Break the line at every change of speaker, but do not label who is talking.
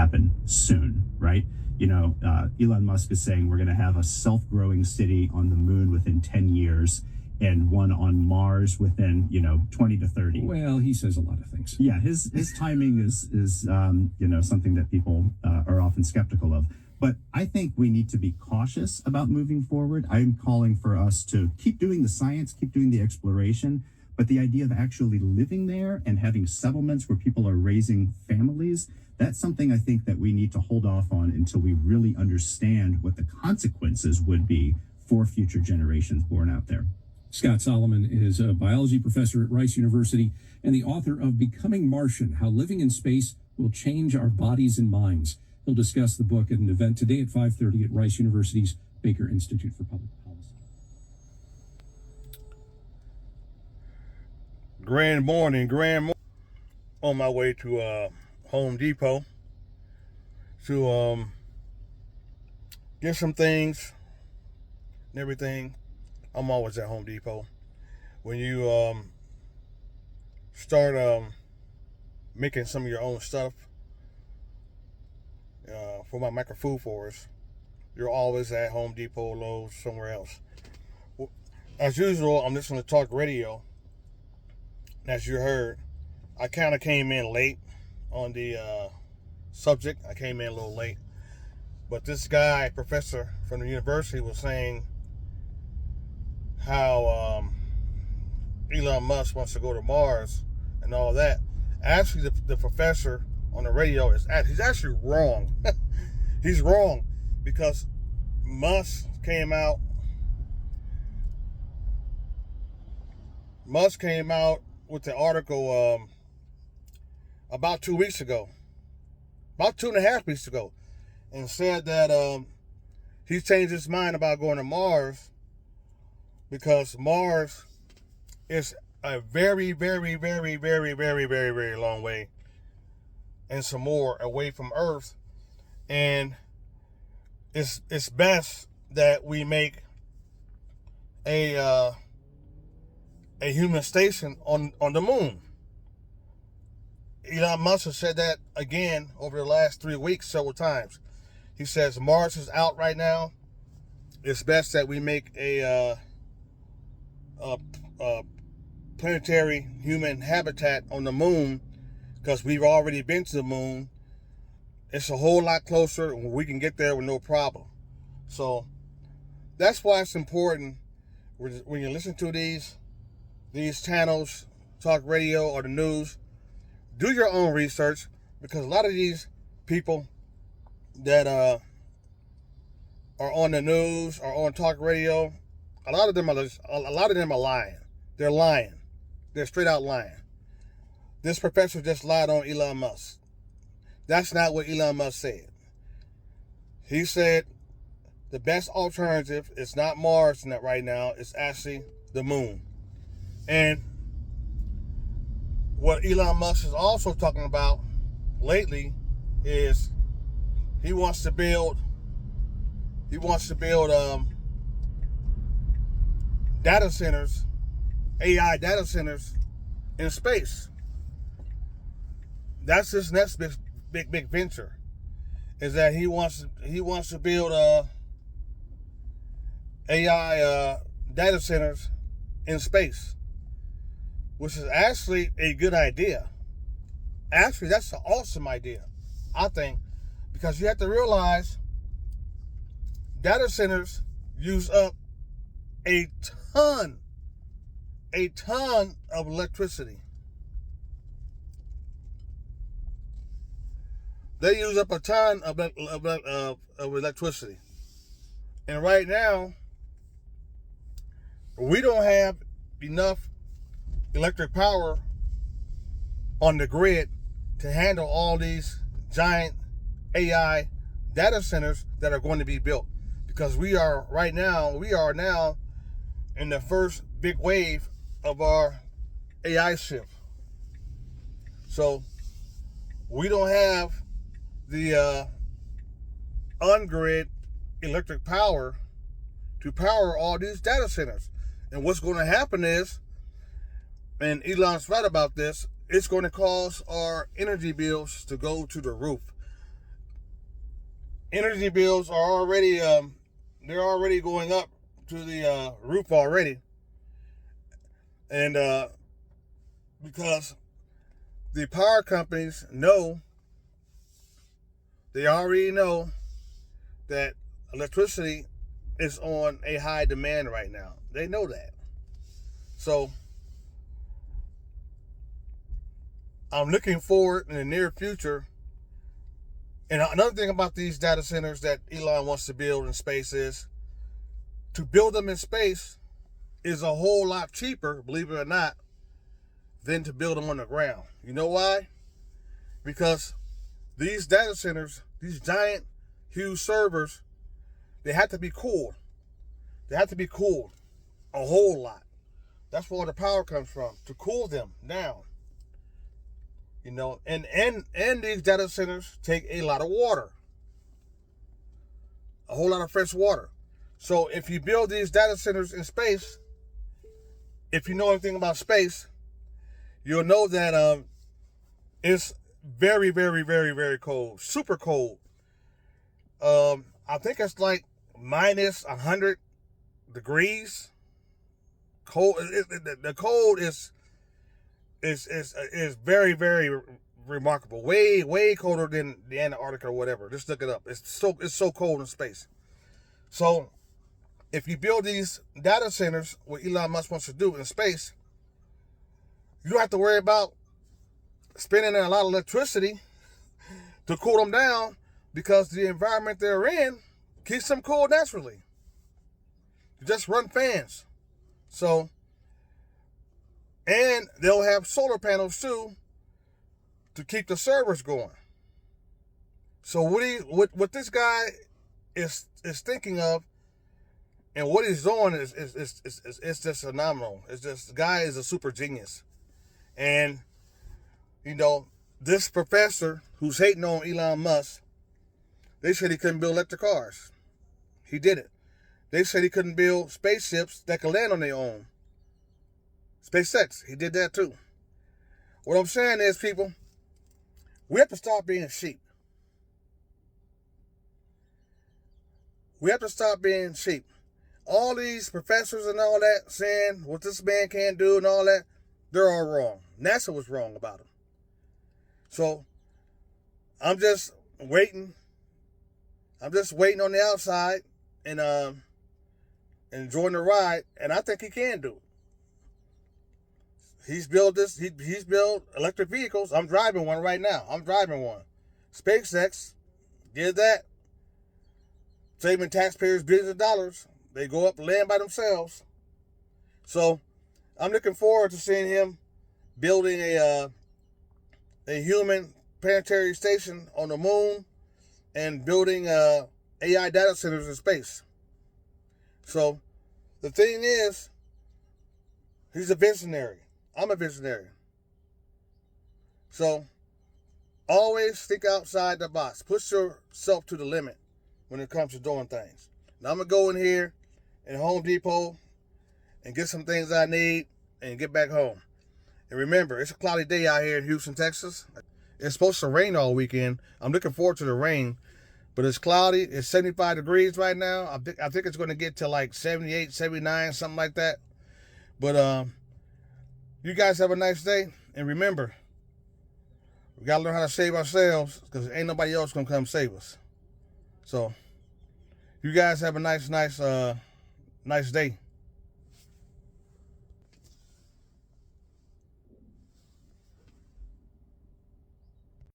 happen soon, right? Elon Musk is saying we're going to have a self-growing city on the moon within 10 years and one on Mars within, 20 to 30.
Well, he says a lot of things.
Yeah, his timing is something that people are often skeptical of. But I think we need to be cautious about moving forward. I'm calling for us to keep doing the science, keep doing the exploration, but the idea of actually living there and having settlements where people are raising families, that's something I think that we need to hold off on until we really understand what the consequences would be for future generations born out there.
Scott Solomon is a biology professor at Rice University and the author of Becoming Martian, How Living in Space Will Change Our Bodies and Minds. He'll discuss the book at an event today at 5:30 at Rice University's Baker Institute for Public Policy.
Grand morning. On my way to Home Depot to get some things and everything. I'm always at Home Depot. When you start making some of your own stuff for my micro food forest, you're always at Home Depot, Lowe's, somewhere else. As usual, I'm listening to talk radio. As you heard, I kind of came in late on the subject. I came in a little late. But this guy, professor from the university, was saying how Elon Musk wants to go to Mars and all that. Actually, the professor on the radio he's actually wrong. He's wrong because Musk came out with the article about 2 weeks ago, about 2.5 weeks ago, and said that he changed his mind about going to Mars because Mars is a very, very, very, very, very, very, very long way and some more away from Earth. And it's best that we make a human station on the moon. Elon Musk has said that again over the last 3 weeks several times. He says Mars is out right now. It's best that we make a planetary human habitat on the moon because we've already been to the moon. It's a whole lot closer and we can get there with no problem. So that's why it's important when you listen to these channels, talk radio or the news, do your own research, because a lot of these people that are on the news or on talk radio, a lot of them are lying. They're lying. They're straight out lying. This professor just lied on Elon Musk. That's not what Elon Musk said. He said the best alternative is not Mars right now, it's actually the moon. And what Elon Musk is also talking about lately is he wants to build data centers, AI data centers in space. That's his next big venture. Is that he wants to build AI data centers in space, which is actually a good idea. Actually, that's an awesome idea, I think, because you have to realize data centers use up a ton of electricity. They use up a ton of electricity. And right now, we don't have enough electric power on the grid to handle all these giant AI data centers that are going to be built. Because we are now in the first big wave of our AI shift. So we don't have the on-grid electric power to power all these data centers. And what's going to happen is, and Elon's right about this, it's going to cause our energy bills to go to the roof. energy bills are already they're already going up to the roof already, and because the power companies they already know that electricity is on a high demand right now. They know that. So I'm looking forward in the near future. And another thing about these data centers that Elon wants to build in space is to build them in space is a whole lot cheaper, believe it or not, than to build them on the ground. You know why? Because these data centers, these giant, huge servers, they have to be cooled. They have to be cooled a whole lot. That's where the power comes from, to cool them down. You know, and these data centers take a lot of water, a whole lot of fresh water. So if you build these data centers in space, if you know anything about space, you'll know that it's very, very, very, very cold, super cold. I think it's like minus 100 degrees. Cold. The cold is very, very remarkable. Way, way colder than the Antarctica or whatever. Just look it up. It's so cold in space. So if you build these data centers, what Elon Musk wants to do in space, you don't have to worry about spending a lot of electricity to cool them down, because the environment they're in keeps them cool naturally. You just run fans. So, and they'll have solar panels too to keep the servers going. So what this guy is thinking of, and what he's doing is just phenomenal. It's just, the guy is a super genius. And you know, this professor who's hating on Elon Musk, they said he couldn't build electric cars. He did it. They said he couldn't build spaceships that could land on their own. SpaceX, he did that too. What I'm saying is, people, we have to stop being sheep. We have to stop being sheep. All these professors and all that saying what this man can't do and all that, they're all wrong. NASA was wrong about him. So I'm just waiting. I'm just waiting on the outside and enjoying the ride, and I think he can do it. He's built this. He's built electric vehicles. I'm driving one right now. I'm driving one. SpaceX did that, saving taxpayers billions of dollars. They go up and land by themselves. So I'm looking forward to seeing him building a human planetary station on the moon and building AI data centers in space. So the thing is, he's a visionary. I'm a visionary. So always think outside the box. Push yourself to the limit when it comes to doing things. Now I'm going to go in here in Home Depot and get some things I need and get back home. And remember, it's a cloudy day out here in Houston, Texas. It's supposed to rain all weekend. I'm looking forward to the rain, but it's cloudy. It's 75 degrees right now. I think it's going to get to like 78, 79, something like that. But you guys have a nice day. And remember, we got to learn how to save ourselves, because ain't nobody else going to come save us. So you guys have a nice day.